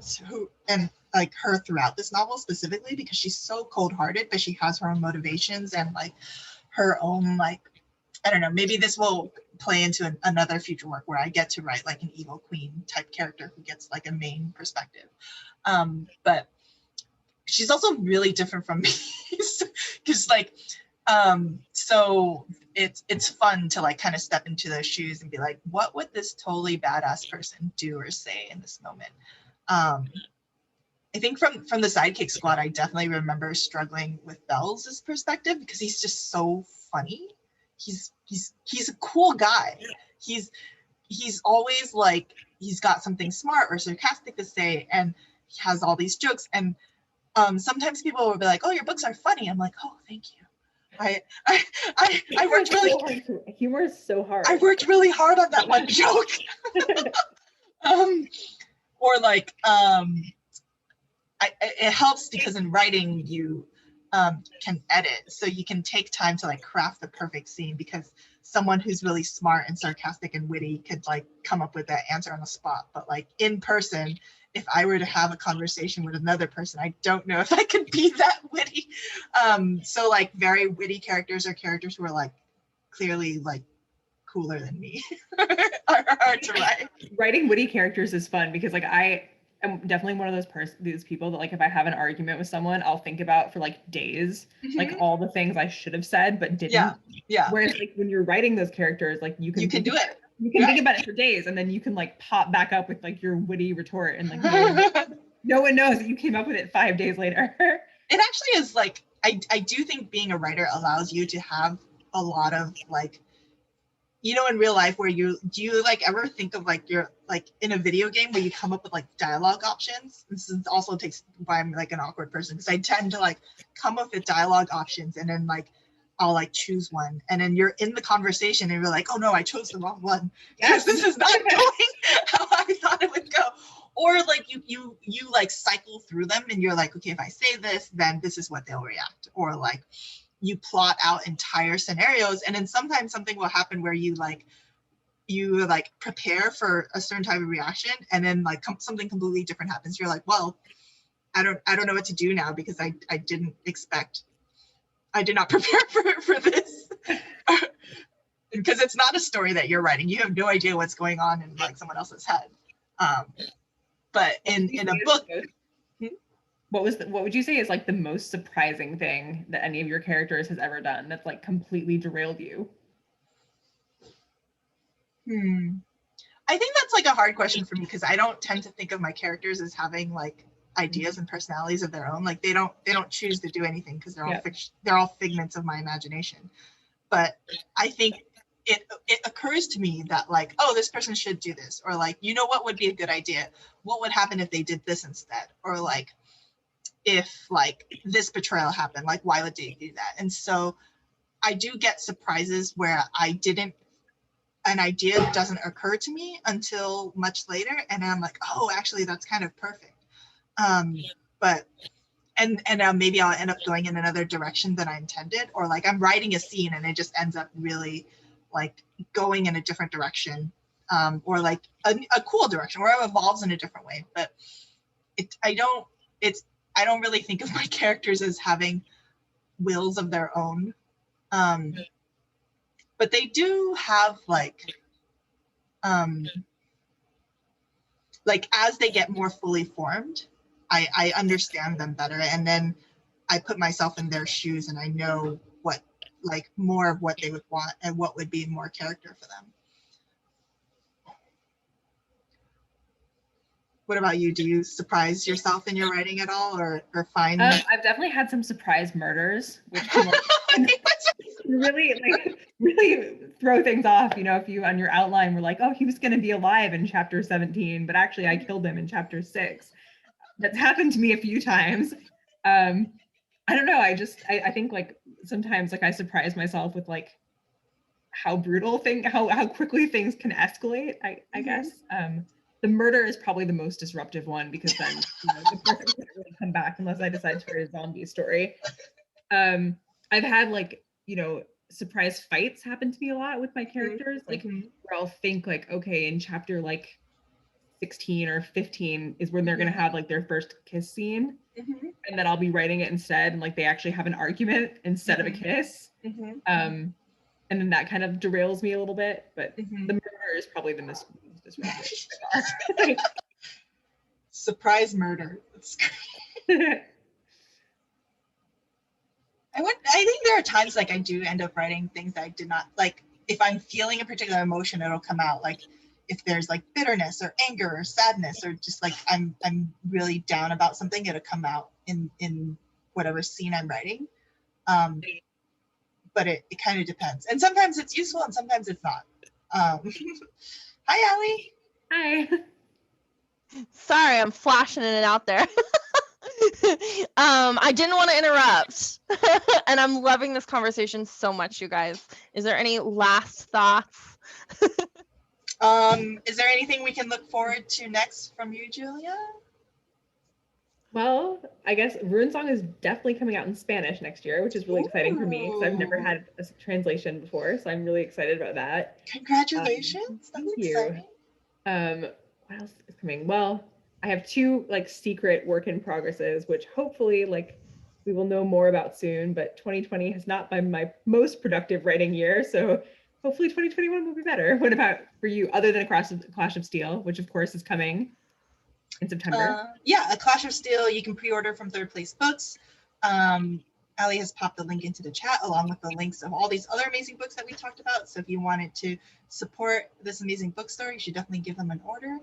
like her throughout this novel specifically, because she's so cold-hearted, but she has her own motivations and like her own, like, I don't know, maybe this will play into another future work where I get to write like an evil queen type character who gets like a main perspective. But she's also really different from me, because like, so it's fun to like kind of step into those shoes and be like, what would this totally badass person do or say in this moment? I think from the Sidekick Squad, I definitely remember struggling with Bell's perspective, because he's just so funny. He's a cool guy. He's always like, he's got something smart or sarcastic to say, and he has all these jokes. And sometimes people will be like, "Oh, your books are funny." I'm like, "Oh, thank you." I worked really. Humor is so hard. I worked really hard on that one joke. Or like, it helps because in writing you can edit, so you can take time to like craft the perfect scene, because someone who's really smart and sarcastic and witty could like come up with that answer on the spot. But like in person, if I were to have a conversation with another person, I don't know if I could be that witty. So like very witty characters are characters who are like clearly like cooler than me are hard to write. Writing witty characters is fun, because like I'm definitely one of those people that like, if I have an argument with someone, I'll think about for like days, like all the things I should have said but didn't. Yeah. Whereas like when you're writing those characters, like you can do it. You can think about it for days, and then you can like pop back up with like your witty retort, and like no one knows that you came up with it 5 days later. It actually is like, I do think being a writer allows you to have a lot of like, you know, in real life where do you like ever think of like you're like in a video game where you come up with like dialogue options? This is also takes why I'm like an awkward person, because I tend to like come up with dialogue options, and then like I'll like choose one, and then you're in the conversation and you're like, oh no, I chose the wrong one, because this is not going how I thought it would go. Or like you like cycle through them and you're like, okay, if I say this, then this is what they'll react. Or like you plot out entire scenarios, and then sometimes something will happen where you prepare for a certain type of reaction, and then like something completely different happens. You're like, well, I don't know what to do now, because I did not prepare for this. Because it's not a story that you're writing. You have no idea what's going on in like someone else's head. But in a book, what would you say is like the most surprising thing that any of your characters has ever done that's like completely derailed you? I think that's like a hard question for me, because I don't tend to think of my characters as having like ideas and personalities of their own. Like they don't choose to do anything, because they're all figments of my imagination. But I think it occurs to me that like, oh, this person should do this, or like, you know, what would be a good idea? What would happen if they did this instead? Or like, if like this betrayal happened, like why would they do that? And so I do get surprises where an idea doesn't occur to me until much later, and I'm like, oh, actually that's kind of perfect. But maybe I'll end up going in another direction than I intended, or like I'm writing a scene and it just ends up really like going in a different direction, or like a cool direction, or it evolves in a different way. But I don't really think of my characters as having wills of their own, but they do have like as they get more fully formed, I understand them better, and then I put myself in their shoes, and I know what like more of what they would want and what would be more character for them. What about you? Do you surprise yourself in your writing at all, or find? I've definitely had some surprise murders, which can really throw things off. You know, if you on your outline were like, oh, he was going to be alive in chapter 17, but actually I killed him in chapter 6. That's happened to me a few times. I don't know. I think like sometimes like I surprise myself with like how quickly things can escalate. I guess. The murder is probably the most disruptive one because then the person can't really come back unless I decide to write a zombie story. I've had like, surprise fights happen to me a lot with my characters, like where I'll think like, okay, in chapter like 16 or 15 is when they're going to have like their first kiss scene. And then I'll be writing it instead. And like they actually have an argument instead of a kiss. And then that kind of derails me a little bit, but the murder is probably the most disruptive. Surprise murder. That's great. I think there are times like I do end up writing things that I did not like. If I'm feeling a particular emotion, it'll come out. Like if there's like bitterness or anger or sadness or just like I'm really down about something, it'll come out in whatever scene I'm writing. But it kind of depends. And sometimes it's useful and sometimes it's not. Hi, Allie. Hi. Sorry, I'm flashing in and out there. I didn't want to interrupt. And I'm loving this conversation so much, you guys. Is there any last thoughts? Is there anything we can look forward to next from you, Julia? Well, I guess Ruinsong is definitely coming out in Spanish next year, which is really exciting for me because I've never had a translation before, so I'm really excited about that. Congratulations! That's exciting. What else is coming? Well, I have 2 like secret work in progresses, which hopefully like we will know more about soon. But 2020 has not been my most productive writing year, so hopefully 2021 will be better. What about for you, other than Clash of Steel, which of course is coming in September? Yeah, A Clash of Steel you can pre-order from Third Place Books. Allie has popped the link into the chat along with the links of all these other amazing books that we talked about. So if you wanted to support this amazing bookstore, you should definitely give them an order.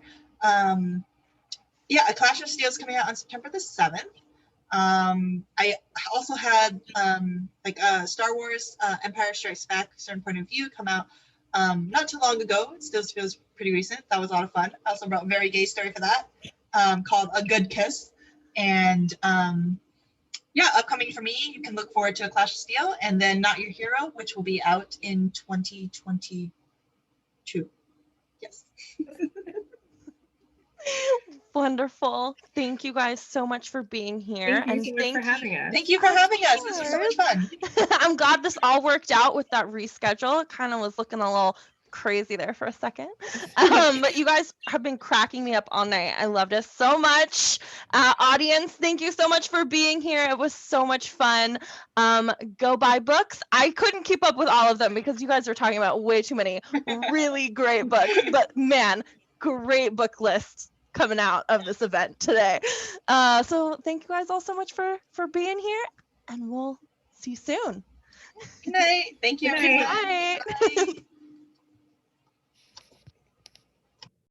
Yeah, A Clash of Steel is coming out on September the 7th. I also had Star Wars Empire Strikes Back, Certain Point of View come out not too long ago. It still feels pretty recent. That was a lot of fun. I also wrote a very gay story for that called A Good Kiss. And yeah, upcoming for me, you can look forward to A Clash of Steel and then Not Your Hero, which will be out in 2022. Yes. Wonderful. Thank you guys so much for being here. Thank you so much for having us. Thank you for having us. This was so much fun. I'm glad this all worked out with that reschedule. It kind of was looking a little crazy there for a second. But you guys have been cracking me up all night. I loved it so much. Audience, thank you so much for being here. It was so much fun. Go buy books. I couldn't keep up with all of them because you guys were talking about way too many really great books. But man, great book list coming out of this event today. So thank you guys all so much for being here, and we'll see you soon. Good night. Thank you. Good night.